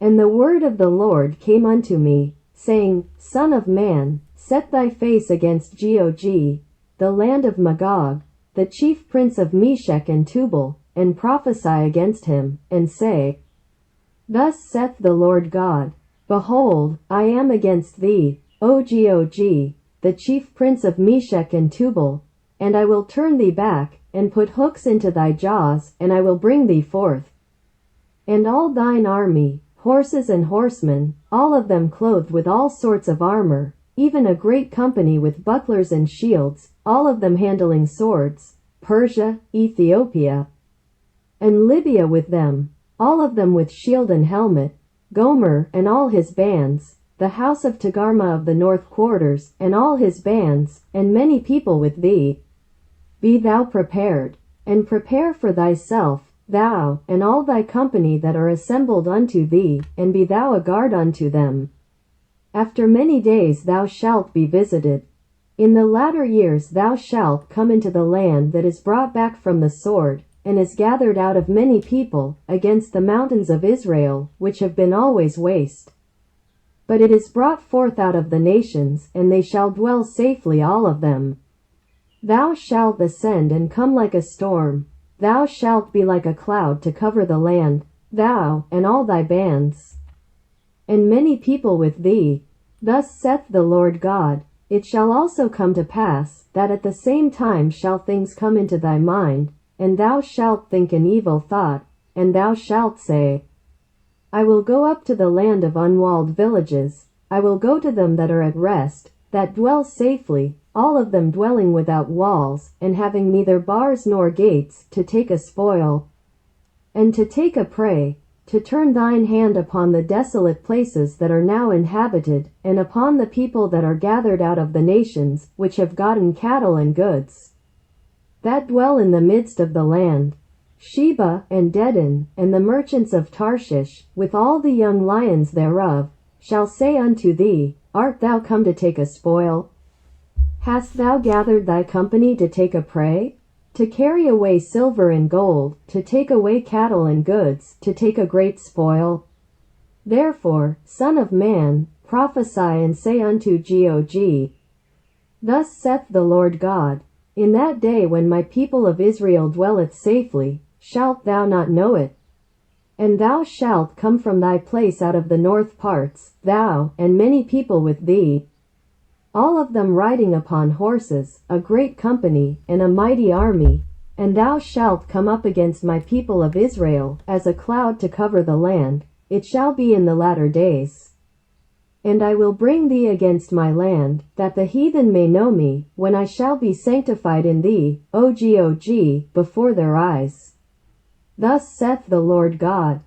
And the word of the Lord came unto me, saying, Son of man, set thy face against Gog, the land of Magog, the chief prince of Meshech and Tubal, and prophesy against him, and say, Thus saith the Lord God, Behold, I am against thee, O Gog, the chief prince of Meshech and Tubal, and I will turn thee back, and put hooks into thy jaws, and I will bring thee forth. And all thine army, horses and horsemen, all of them clothed with all sorts of armor, even a great company with bucklers and shields, all of them handling swords, Persia, Ethiopia, and Libya with them, all of them with shield and helmet, Gomer and all his bands, the house of Togarmah of the north quarters, and all his bands, and many people with thee. Be thou prepared, and prepare for thyself, thou, and all thy company that are assembled unto thee, and be thou a guard unto them. After many days thou shalt be visited. In the latter years thou shalt come into the land that is brought back from the sword, and is gathered out of many people, against the mountains of Israel, which have been always waste. But it is brought forth out of the nations, and they shall dwell safely all of them. Thou shalt ascend and come like a storm, thou shalt be like a cloud to cover the land, thou, and all thy bands, and many people with thee. Thus saith the Lord God, It shall also come to pass, that at the same time shall things come into thy mind, and thou shalt think an evil thought, and thou shalt say, I will go up to the land of unwalled villages, I will go to them that are at rest, that dwell safely, all of them dwelling without walls, and having neither bars nor gates, to take a spoil, and to take a prey, to turn thine hand upon the desolate places that are now inhabited, and upon the people that are gathered out of the nations, which have gotten cattle and goods, that dwell in the midst of the land, Sheba, and Dedan, and the merchants of Tarshish, with all the young lions thereof, shall say unto thee, Art thou come to take a spoil? Hast thou gathered thy company to take a prey? To carry away silver and gold, to take away cattle and goods, to take a great spoil? Therefore, Son of man, prophesy and say unto Gog, Thus saith the Lord God, In that day when my people of Israel dwelleth safely, shalt thou not know it? And thou shalt come from thy place out of the north parts, thou, and many people with thee, all of them riding upon horses, a great company, and a mighty army, and thou shalt come up against my people of Israel, as a cloud to cover the land. It shall be in the latter days. And I will bring thee against my land, that the heathen may know me, when I shall be sanctified in thee, O Gog, before their eyes. Thus saith the Lord God,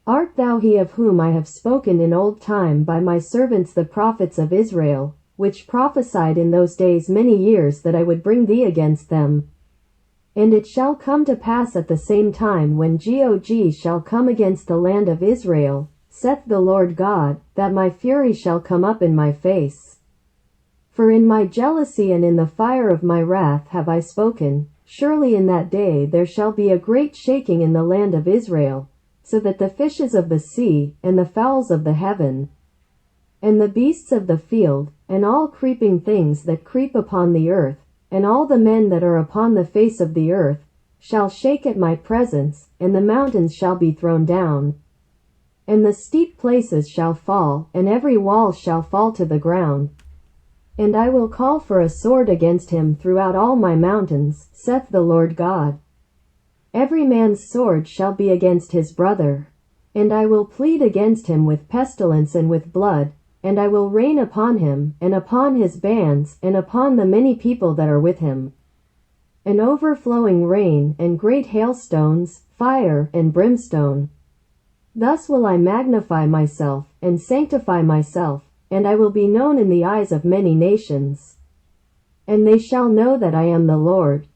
Art thou he of whom I have spoken in old time by my servants the prophets of Israel, which prophesied in those days many years that I would bring thee against them? And it shall come to pass at the same time when Gog shall come against the land of Israel, saith the Lord God, that my fury shall come up in my face. For in my jealousy and in the fire of my wrath have I spoken, surely in that day there shall be a great shaking in the land of Israel, so that the fishes of the sea, and the fowls of the heaven, and the beasts of the field, and all creeping things that creep upon the earth, and all the men that are upon the face of the earth, shall shake at my presence, and the mountains shall be thrown down, and the steep places shall fall, and every wall shall fall to the ground. And I will call for a sword against him throughout all my mountains, saith the Lord God. Every man's sword shall be against his brother. And I will plead against him with pestilence and with blood, and I will rain upon him, and upon his bands, and upon the many people that are with him, an overflowing rain, and great hailstones, fire, and brimstone. Thus will I magnify myself, and sanctify myself, and I will be known in the eyes of many nations. And they shall know that I am the Lord,